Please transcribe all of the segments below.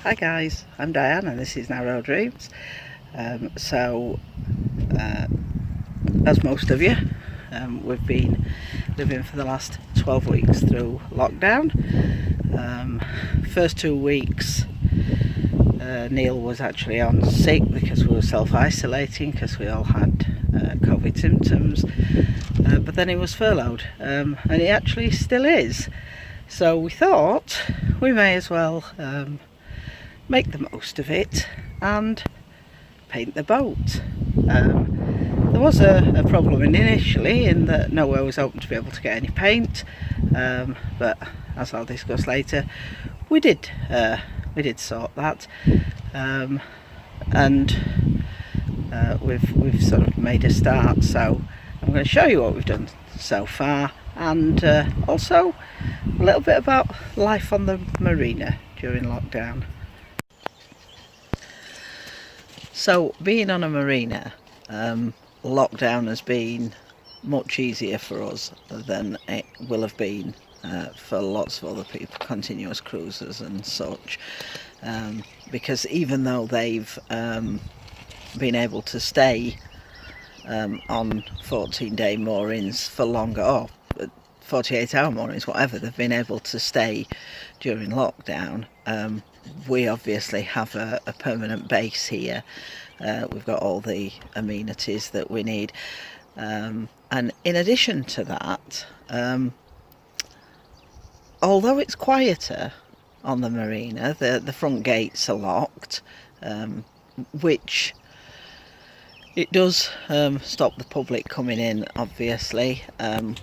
Hi guys, I'm Diane and this is Narrow Dreams. As most of you, we've been living for the last 12 weeks through lockdown. First 2 weeks Neil was actually on sick because we were self-isolating because we all had COVID symptoms, but then he was furloughed, and he actually still is. So we thought we may as well make the most of it and paint the boat. There was a problem initially in that nowhere was open to be able to get any paint, but as I'll discuss later, we did sort that, and we've sort of made a start. So I'm going to show you what we've done so far, and also a little bit about life on the marina during lockdown. So being on a marina, lockdown has been much easier for us than it will have been for lots of other people, continuous cruisers and such, because even though they've been able to stay on 14-day moorings for longer, or 48-hour moorings, whatever, they've been able to stay during lockdown. We obviously have a permanent base here. We've got all the amenities that we need, and in addition to that, although it's quieter on the marina, the front gates are locked, which it does stop the public coming in, obviously.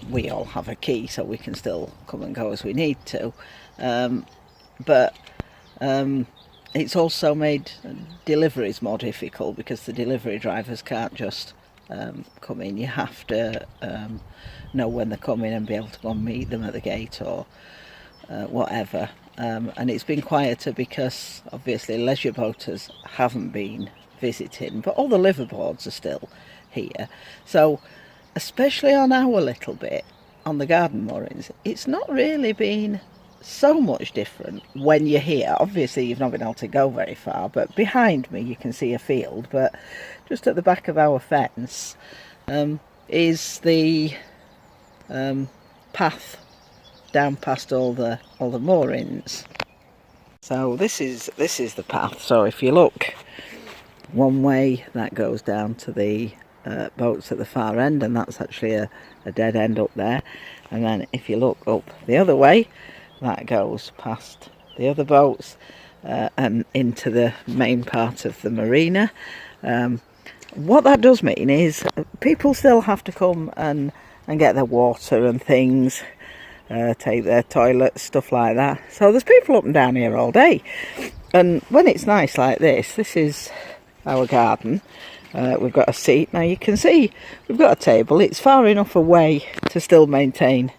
We all have a key so we can still come and go as we need to, but it's also made deliveries more difficult because the delivery drivers can't just come in. You have to know when they're coming and be able to go and meet them at the gate or whatever. And it's been quieter because obviously leisure boaters haven't been visiting, but all the liveaboards are still here. So especially on our little bit on the garden moorings, it's not really been so much different when you're here. Obviously you've not been able to go very far, but behind me you can see a field, but just at the back of our fence is the path down past all the moorings. So this is the path. So if you look one way, that goes down to the boats at the far end, and that's actually a dead end up there. And then if you look up the other way, that goes past the other boats and into the main part of the marina. What that does mean is people still have to come and get their water and things, take their toilets, stuff like that. So there's people up and down here all day. And when it's nice like this is our garden. We've got a seat. Now you can see we've got a table. It's far enough away to still maintain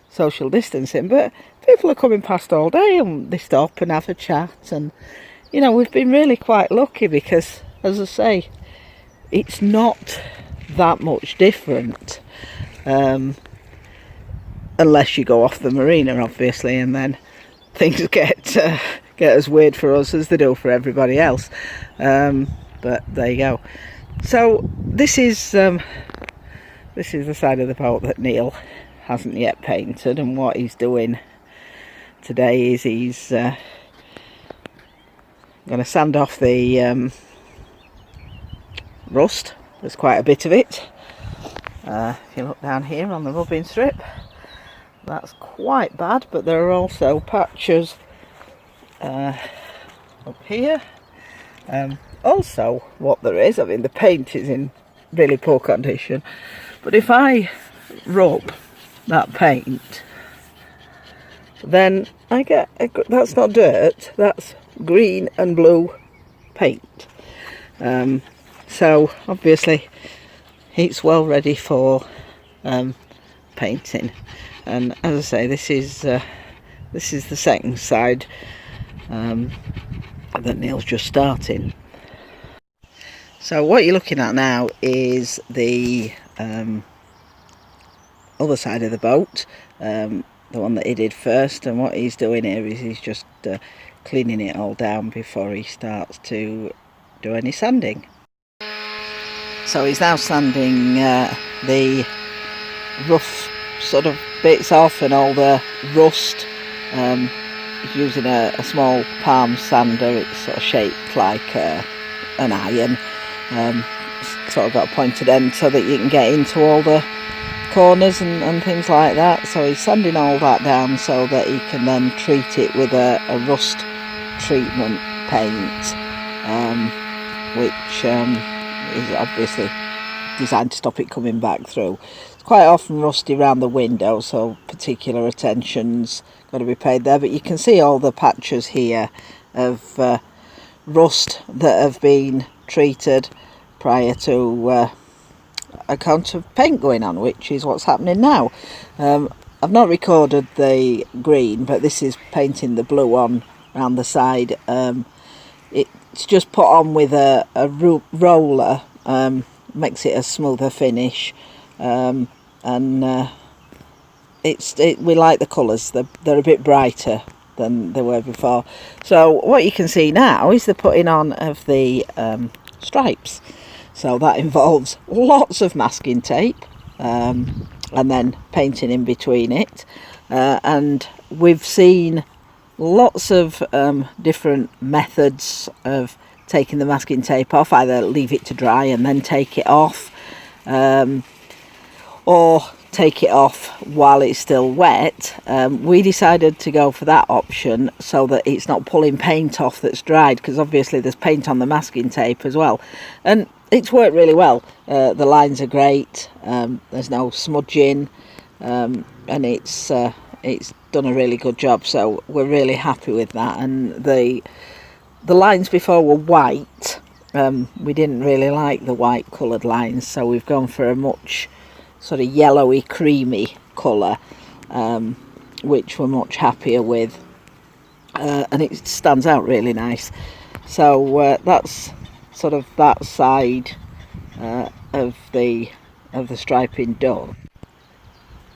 social distancing, but people are coming past all day and they stop and have a chat, and you know, we've been really quite lucky because, as I say, it's not that much different, unless you go off the marina obviously, and then things get as weird for us as they do for everybody else, but there you go. So this is the side of the boat that Neil hasn't yet painted, and what he's doing today is he's going to sand off the rust. There's quite a bit of it. If you look down here on the rubbing strip, that's quite bad, but there are also patches up here. Also what there is, I mean the paint is in really poor condition, but if I rub that paint, then I get that's not dirt, that's green and blue paint. So obviously it's well ready for painting, and as I say, this is the second side that Neil's just starting. So what you're looking at now is the other side of the boat, the one that he did first, and what he's doing here is he's just cleaning it all down before he starts to do any sanding. So he's now sanding the rough sort of bits off and all the rust. He's using a small palm sander. It's sort of shaped like an iron, sort of got a pointed end so that you can get into all the corners and things like that. So he's sanding all that down so that he can then treat it with a rust treatment paint, which is obviously designed to stop it coming back through. It's quite often rusty around the window, so particular attention's got to be paid there, but you can see all the patches here of rust that have been treated prior to a coat of paint going on, which is what's happening now. I've not recorded the green, but this is painting the blue on around the side. It's just put on with a roller, makes it a smoother finish, and we like the colours. They're a bit brighter than they were before. So what you can see now is the putting on of the stripes. So that involves lots of masking tape, and then painting in between it, and we've seen lots of different methods of taking the masking tape off. Either leave it to dry and then take it off, or take it off while it's still wet. We decided to go for that option so that it's not pulling paint off that's dried, because obviously there's paint on the masking tape as well, and it's worked really well. The lines are great, there's no smudging, and it's done a really good job, so we're really happy with that. And the lines before were white. We didn't really like the white coloured lines, so we've gone for a much sort of yellowy creamy colour, which we're much happier with, and it stands out really nice. So that's sort of that side of the striping done.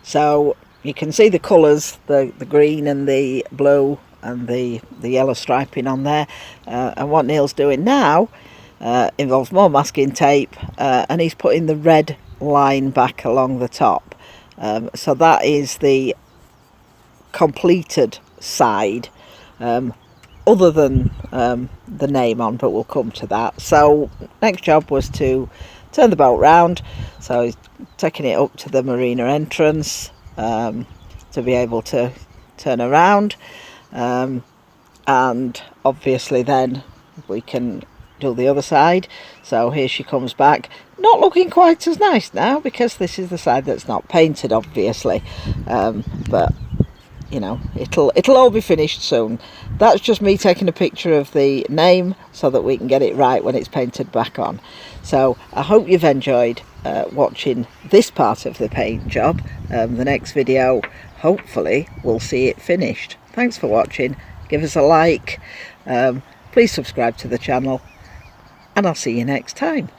So you can see the colours, the green and the blue and the yellow striping on there, and what Neil's doing now involves more masking tape, and he's putting the red line back along the top, so that is the completed side, other than the name on, but we'll come to that. So next job was to turn the boat round, so he's taking it up to the marina entrance to be able to turn around, and obviously then we can do the other side. So here she comes back, not looking quite as nice now because this is the side that's not painted, obviously, but you know, it'll all be finished soon. That's just me taking a picture of the name so that we can get it right when it's painted back on. So I hope you've enjoyed watching this part of the paint job. The next video, hopefully, we'll see it finished. Thanks for watching. Give us a like. Please subscribe to the channel, and I'll see you next time.